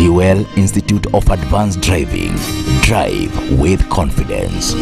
Jewel Institute of Advanced Driving. Drive with confidence.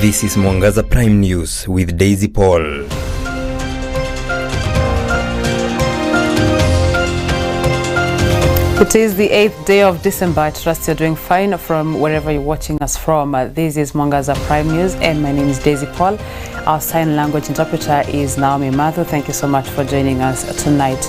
This is Mwangaza Prime News with Daisy Paul. It is the 8th day of December. I trust you're doing fine from wherever you're watching us from. This is Mwangaza Prime News and my name is Daisy Paul. Our sign language interpreter is Naomi Mathu. Thank you so much for joining us tonight.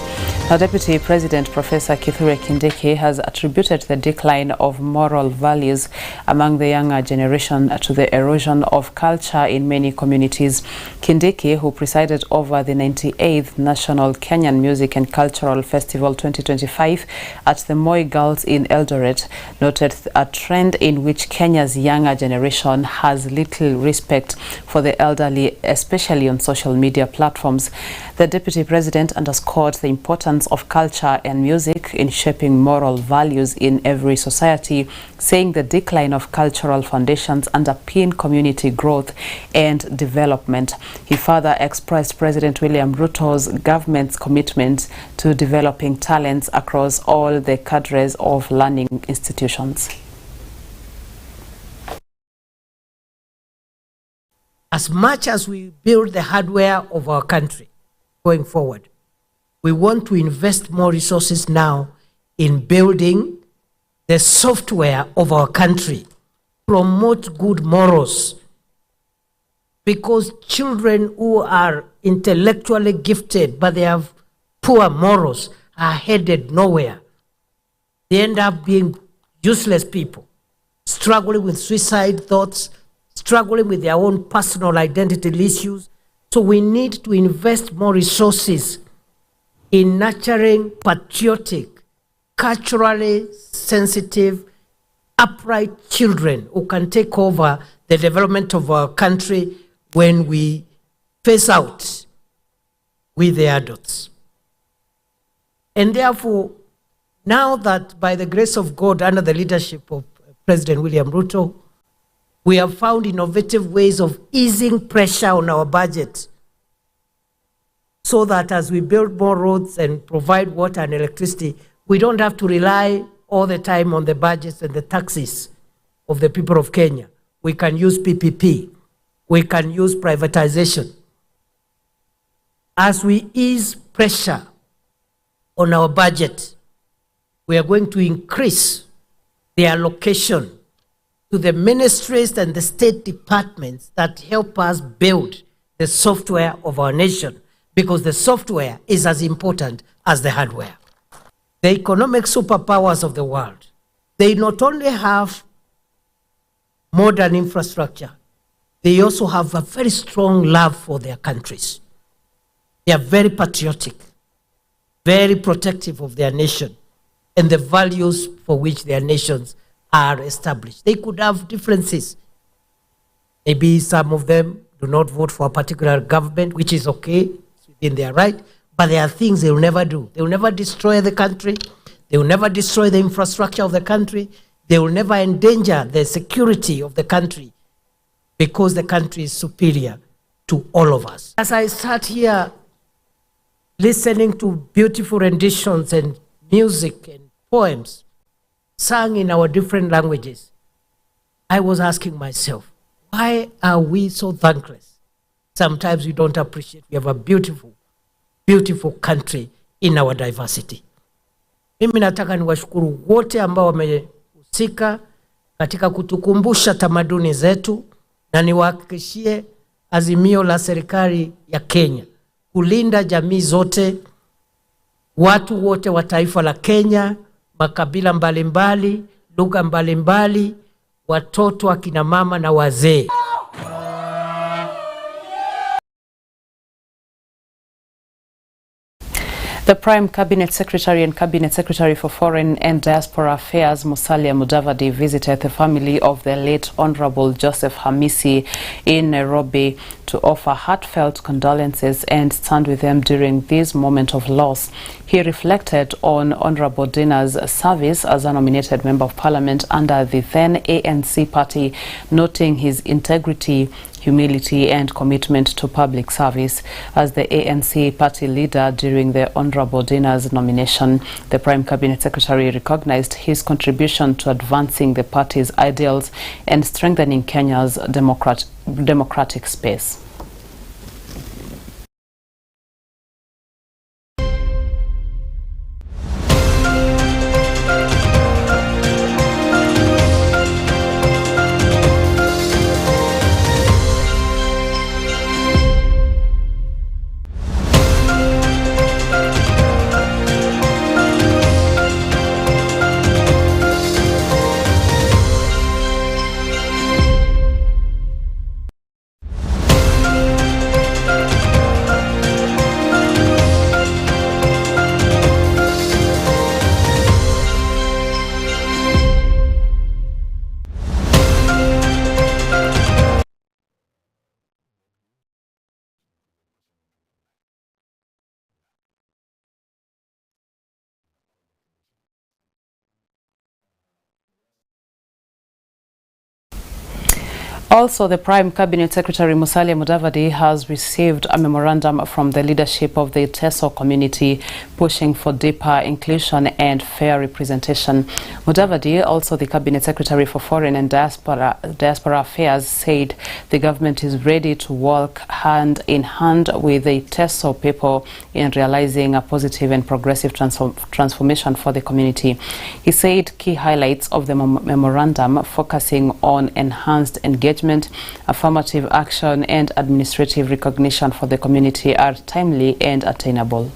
Now, Deputy President Professor Kithure Kindiki has attributed the decline of moral values among the younger generation to the erosion of culture in many communities. Kindiki, who presided over the 98th National Kenyan Music and Cultural Festival 2025 at the Moi Girls in Eldoret, noted a trend in which Kenya's younger generation has little respect for the elderly, especially on social media platforms. The Deputy President underscored the importance of culture and music in shaping moral values in every society, saying the decline of cultural foundations underpin community growth and development. He further expressed President William Ruto's government's commitment to developing talents across all the cadres of learning institutions. As much as we build the hardware of our country going forward, we want to invest more resources now in building the software of our country, promote good morals, because children who are intellectually gifted but they have poor morals are headed nowhere. They end up being useless people, struggling with suicide thoughts, struggling with their own personal identity issues. So we need to invest more resources in nurturing patriotic, culturally sensitive, upright children who can take over the development of our country when we phase out with the adults. And therefore, now that by the grace of God, under the leadership of President William Ruto, we have found innovative ways of easing pressure on our budget so that as we build more roads and provide water and electricity, we don't have to rely all the time on the budgets and the taxes of the people of Kenya. We can use PPP. We can use privatization. As we ease pressure on our budget, we are going to increase the allocation to the ministries and the state departments that help us build the software of our nation, because the software is as important as the hardware. The economic superpowers of the world, they not only have modern infrastructure, they also have a very strong love for their countries. They are very patriotic, very protective of their nation and the values for which their nations are established. They could have differences. Maybe some of them do not vote for a particular government, which is okay, it's within their right, But there are things they will never do. They will never destroy the country. They will never destroy the infrastructure of the country. They will never endanger the security of the country because the country is superior to all of us. As I sat here listening to beautiful renditions and music and poems sung in our different languages, I was asking myself, why are we so thankless? Sometimes we don't appreciate we have a beautiful, beautiful country in our diversity. Mimi nataka niwashukuru wote ambao wamehusika katika kutukumbusha tamaduni zetu, na niwahakikishie azimio la serikali ya Kenya kulinda jamii zote, watu wote wa taifa la Kenya, makabila mbalimbali, lugha mbalimbali, watoto, akina mama na wazee. The Prime Cabinet Secretary and Cabinet Secretary for Foreign and Diaspora Affairs, Musalia Mudavadi, visited the family of the late Honorable Joseph Hamisi in Nairobi to offer heartfelt condolences and stand with them during this moment of loss. He reflected on Honorable Dina's service as a nominated Member of Parliament under the then ANC party, noting his integrity, humility and commitment to public service. As the ANC party leader during the Honorable Dina's nomination, the Prime Cabinet Secretary recognized his contribution to advancing the party's ideals and strengthening Kenya's democratic space. Also, the Prime Cabinet Secretary Musalia Mudavadi has received a memorandum from the leadership of the Teso community pushing for deeper inclusion and fair representation. Mudavadi, also the Cabinet Secretary for Foreign and Diaspora Affairs, said the government is ready to work hand in hand with the Teso people in realizing a positive and progressive transformation for the community. He said key highlights of the memorandum focusing on enhanced engagement, affirmative action and administrative recognition for the community are timely and attainable.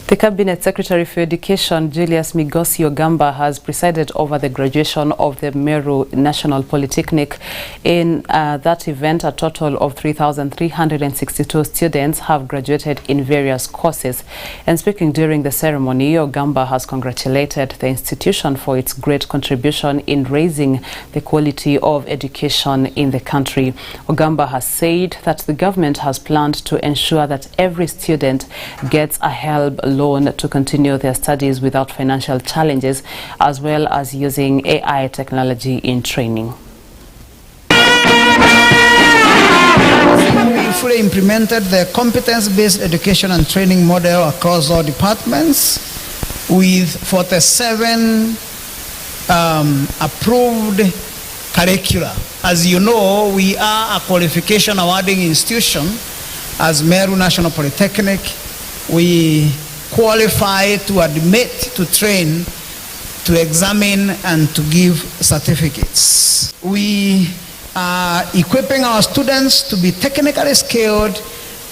The Cabinet Secretary for Education, Julius Migosi Ogamba, has presided over the graduation of the Meru National Polytechnic. In that event, a total of 3,362 students have graduated in various courses. And speaking during the ceremony, Ogamba has congratulated the institution for its great contribution in raising the quality of education in the country. Ogamba has said that the government has planned to ensure that every student gets a HELB loan to continue their studies without financial challenges, as well as using AI technology in training. We fully implemented the competence-based education and training model across all departments with 47 approved curricula. As you know, we are a qualification awarding institution as Meru National Polytechnic. We qualify to admit, to train, to examine, and to give certificates. We are equipping our students to be technically skilled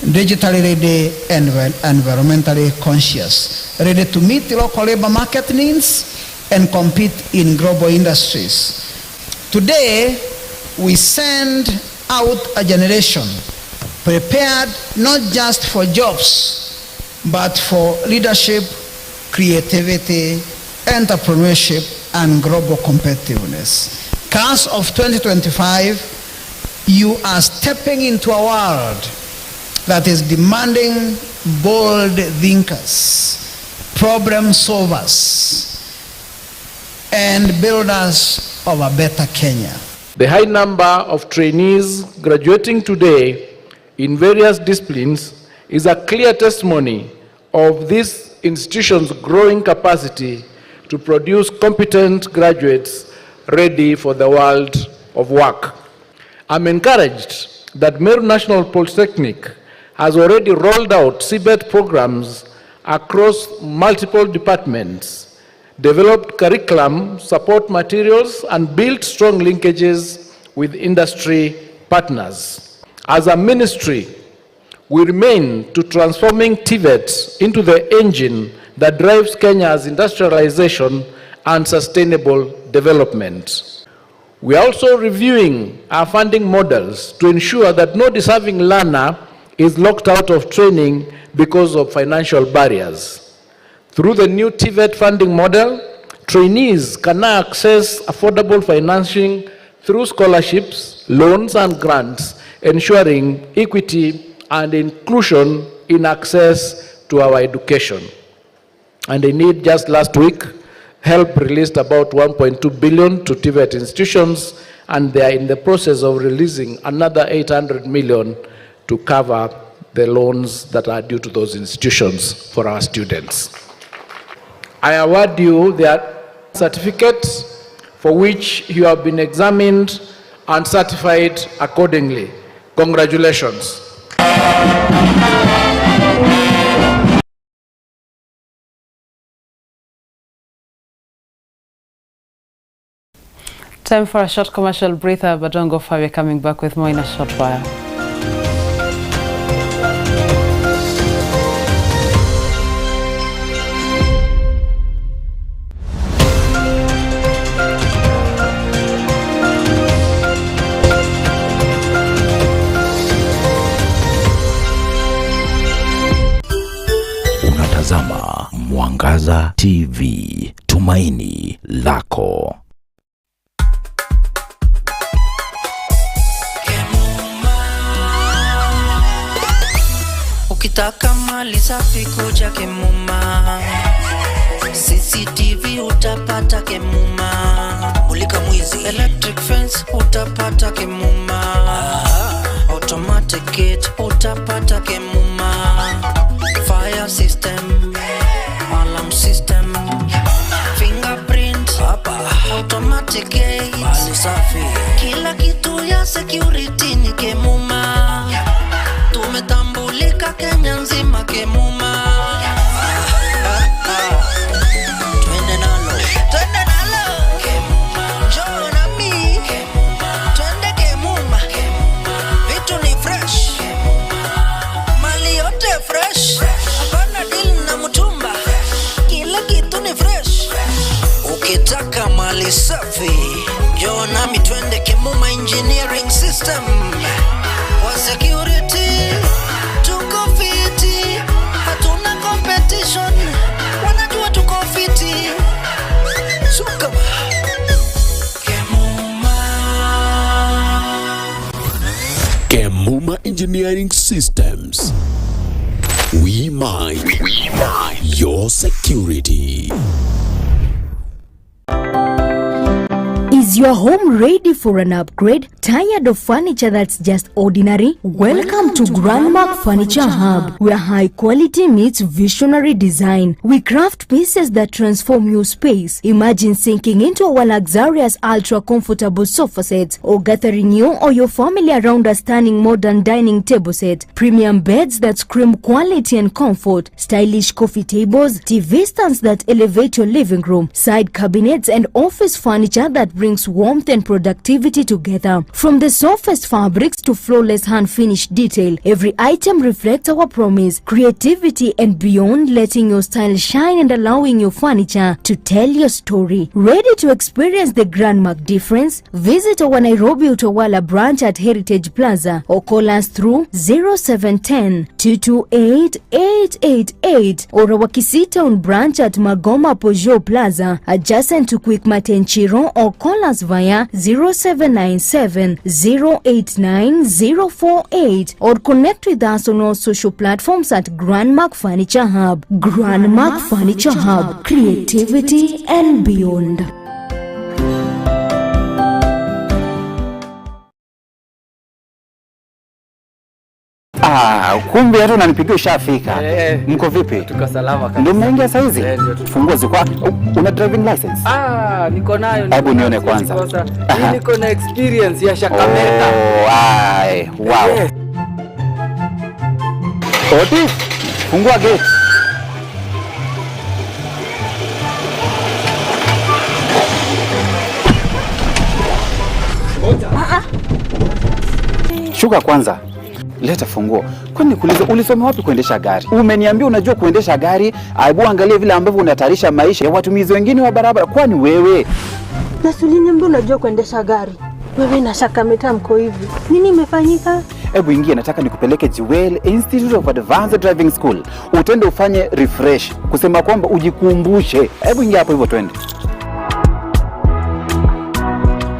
digitally ready and environmentally conscious, ready to meet local labor market needs and compete in global industries. Today, we send out a generation prepared not just for jobs, but for leadership, creativity, entrepreneurship, and global competitiveness. Class of 2025, you are stepping into a world that is demanding bold thinkers, problem solvers, and builders of a better Kenya. The high number of trainees graduating today in various disciplines is a clear testimony of this institution's growing capacity to produce competent graduates ready for the world of work. I'm encouraged that Meru National Polytechnic has already rolled out CBET programs across multiple departments, developed curriculum, support materials, and built strong linkages with industry partners. As a ministry, we remain to transforming TVET into the engine that drives Kenya's industrialization and sustainable development. We are also reviewing our funding models to ensure that no deserving learner is locked out of training because of financial barriers. Through the new TVET funding model, trainees can now access affordable financing through scholarships, loans, and grants, ensuring equity and inclusion in access to our education. And indeed, just last week, HELP released about 1.2 billion to TVET institutions, and they are in the process of releasing another 800 million to cover the loans that are due to those institutions for our students. I award you the certificate for which you have been examined and certified accordingly. Congratulations. Time for a short commercial breather, but don't go far. We're coming back with more in a short while. Unatazama Mwangaza TV, tumaini lako. Ukitaka mali safi kuja Kemuma, CCTV utapata Kemuma, mulika mwizi, electric fence utapata Kemuma, automatic gate utapata Kemuma, fire system, alarm system, fingerprint hapa, automatic gate, mali safi, kila kitu ya security ni Kemuma. Tumetambulika Kenya nzima Kemuma. Twende nalo Kemuma, njoo na mi Kemuma, twende Kemuma. Vitu ni fresh mali yote fresh, hapana deal na mtumba, kila kitu ni fresh. Ukitaka mali safi njoo na mi twende Kemuma engineering system. Wa security tuko fiti, hatuna competition, wanajua tuko fiti. Suka Kemuma. Kemuma Engineering Systems. We mind your security. Is your home ready for an upgrade? Tired of furniture that's just ordinary? Welcome to Grandmark Furniture Hub, where high quality meets visionary design. We craft pieces that transform your space. Imagine sinking into our luxurious ultra comfortable sofa sets, or gathering you or your family around a stunning modern dining table set. Premium beds that scream quality and comfort, stylish coffee tables, TV stands that elevate your living room, side cabinets and office furniture that brings warmth and productivity together. From the softest fabrics to flawless hand-finished detail, every item reflects our promise, creativity and beyond, letting your style shine and allowing your furniture to tell your story. Ready to experience the Grandmark difference? Visit our Nairobi Utawala branch at Heritage Plaza or call us through 0710-228-888 or our Kisitown branch at Magoma Peugeot Plaza adjacent to Quickmart Enchiro, or call us via 0797-089-048 or connect with us on all social platforms at Grandmark Furniture Hub. Grandmark Furniture Hub, creativity and beyond. Kumbe hata unanipigia ushafika. Mko vipi? Tuko salama kabisa. Ndio mmeingia saa hizi? Funguo ziko. Una driving license? Niko nayo. Hebu nione kwanza. Mimi niko na experience ya Shakameta. Wow. Oti, fungua gate. Shuka kwanza. Leta funguo. Kwani kuuliza ulisoma wapi kuendesha gari? Umeniambia unajua kuendesha gari, aibu angalia vile ambavyo unatarisha maisha ya watumizi wengine wa barabara. Kwani wewe? Na uliniambia unajua kuendesha gari. Wewe na Shakameta mko hivi. Nini imefanyika? Hebu ingia, nataka nikupeleke Jewel Institute of Advanced Driving School. Utende ufanye refresh. Kusema kwamba ujikumbushe. Hebu ingia hapo hivyo twende.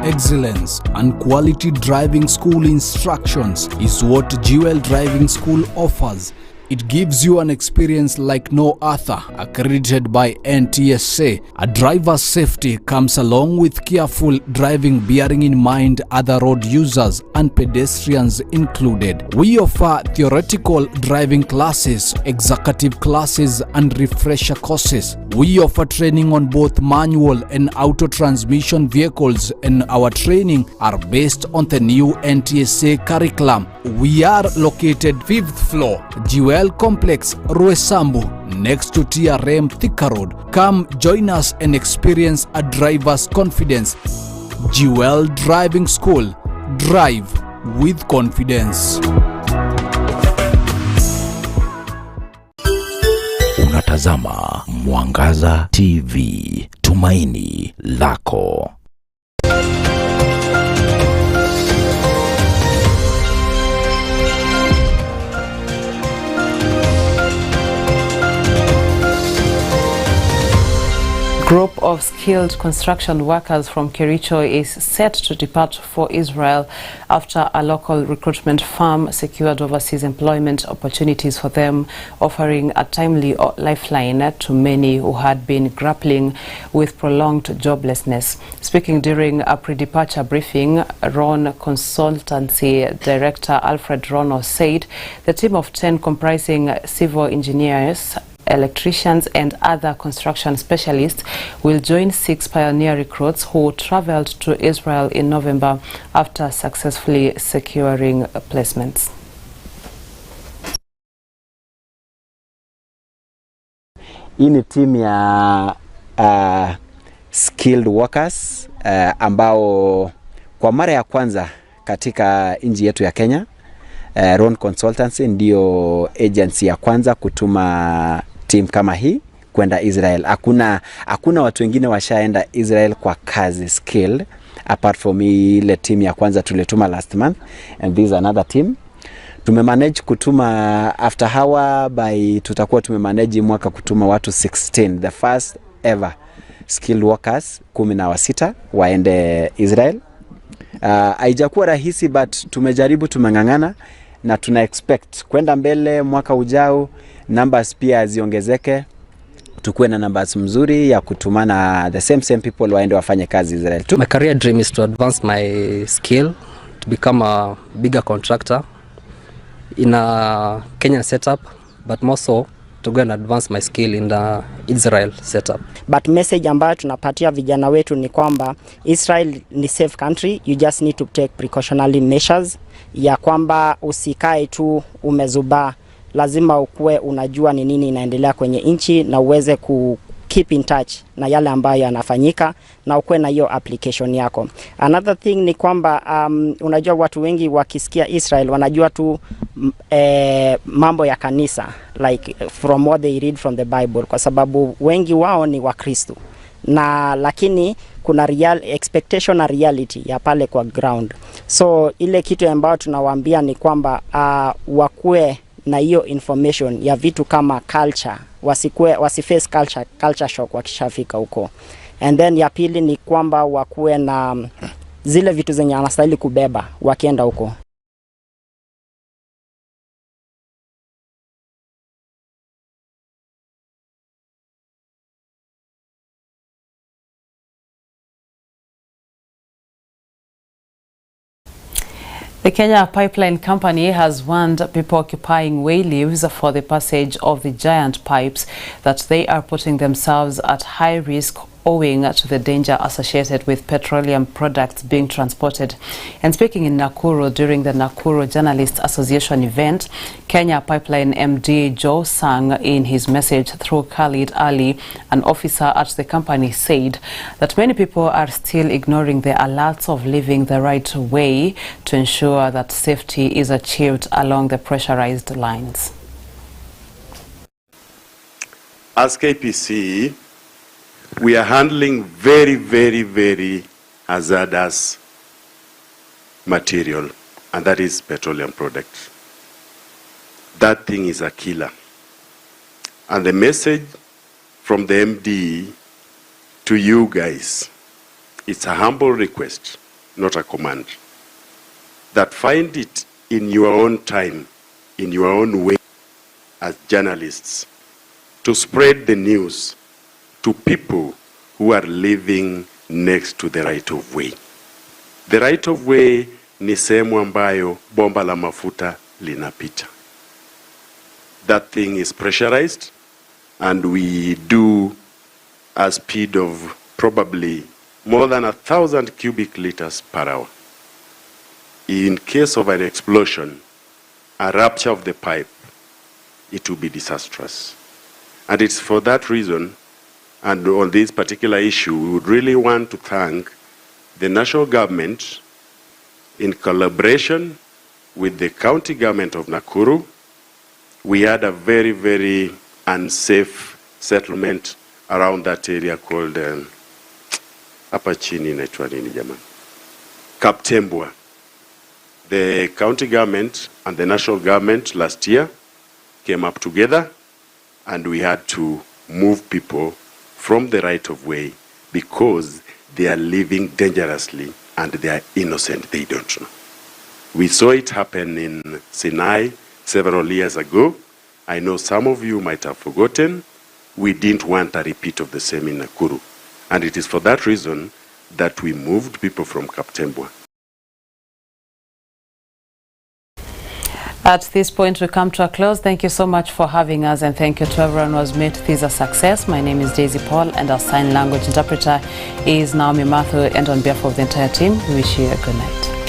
Excellence and quality driving school instructions is what Jewel Driving School offers. It gives you an experience like no other, accredited by NTSA. A driver's safety comes along with careful driving, bearing in mind other road users and pedestrians included. We offer theoretical driving classes, executive classes and refresher courses. We offer training on both manual and auto transmission vehicles, and our training are based on the new NTSA curriculum. We are located 5th floor, Jewel Complex, Ruesambu, next to TRM Thika Road. Come join us and experience a driver's confidence. Jewel Driving School. Drive with confidence. Unatazama Mwangaza TV, tumaini lako. Group of skilled construction workers from Kericho is set to depart for Israel after a local recruitment firm secured overseas employment opportunities for them, offering a timely lifeline to many who had been grappling with prolonged joblessness. Speaking during a pre-departure briefing, Ron Consultancy Director Alfred Rono said the team of 10 comprising civil engineers, electricians and other construction specialists will join 6 pioneer recruits who traveled to Israel in November after successfully securing placements. Hii ni timu ya skilled workers ambao kwa mara ya kwanza katika nchi yetu ya Kenya, Ron Consultancy ndio agency ya kwanza kutuma team kama hii kwenda Israel. Hakuna watu wengine washaenda Israel kwa kazi skilled apart from ile team ya kwanza tulituma last month, and this is another team. Tumemanage kutuma after hour by tutakuwa tumemanage mwaka kutuma watu 16, the first ever skilled workers 16 waende Israel. Haijakuwa rahisi but tumejaribu, tumengangana na tuna expect kwenda mbele mwaka ujao numbers pia ziongezeke, tukuwe na numbers mzuri ya kutumana the same people waende wafanye kazi Israel tu. My career dream is to advance my skill to become a bigger contractor in a Kenyan setup, but more so to go and advance my skill in the Israel setup. But message ambayo tunapatia vijana wetu ni kwamba Israel ni safe country, you just need to take precautionary measures, ya kwamba usikae tu umezubaa, lazima ukue unajua ni nini inaendelea kwenye nchi na uweze keep in touch na yale ambayo yanafanyika na ukuwe na hiyo application yako. Another thing ni kwamba unajua watu wengi wakisikia Israel wanajua tu mambo ya kanisa, like from what they read from the Bible, kwa sababu wengi wao ni Wakristo, na lakini kuna expectation na reality ya pale kwa ground. So ile kitu ambayo tunawaambia ni kwamba wakue na hiyo information ya vitu kama culture, wasiface culture shock wakishafika huko. And then ya pili ni kwamba wakue na zile vitu zenye anastahili kubeba wakienda huko. The Kenya Pipeline Company has warned people occupying way leaves for the passage of the giant pipes that they are putting themselves at high risk owing to the danger associated with petroleum products being transported. And speaking in Nakuru during the Nakuru Journalists Association event, Kenya Pipeline MD Joe Sang, in his message through Khalid Ali, an officer at the company, said that many people are still ignoring the alerts of leaving the right way to ensure that safety is achieved along the pressurized lines. As KPC, we are handling very, very, very hazardous material, and that is petroleum products. That thing is a killer. And the message from the MD to you guys, it's a humble request, not a command, that find it in your own time, in your own way as journalists, to spread the news to people who are living next to the right of way. The right of way ni sehemu ambayo bomba la mafuta linapita. That thing is pressurized, and we do a speed of probably more than 1,000 cubic liters per hour. In case of an explosion, a rupture of the pipe, it will be disastrous. And it's for that reason, and on this particular issue, we would really want to thank the national government in collaboration with the county government of Nakuru. We had a very, very unsafe settlement around that area called hapa chini inaitwa nini jamani? Kaptembwa. The county government and the national government last year came up together, and we had to move people from the right of way because they are living dangerously and they are innocent, they don't know. We saw it happen in Sinai several years ago. I know some of you might have forgotten. We didn't want a repeat of the same in Nakuru. And it is for that reason that we moved people from Kaptembwa. At this point, we come to a close. Thank you so much for having us, and thank you to everyone who has made this a success. My name is Daisy Paul, and our sign language interpreter is Naomi Matthew, and on behalf of the entire team, we wish you a good night.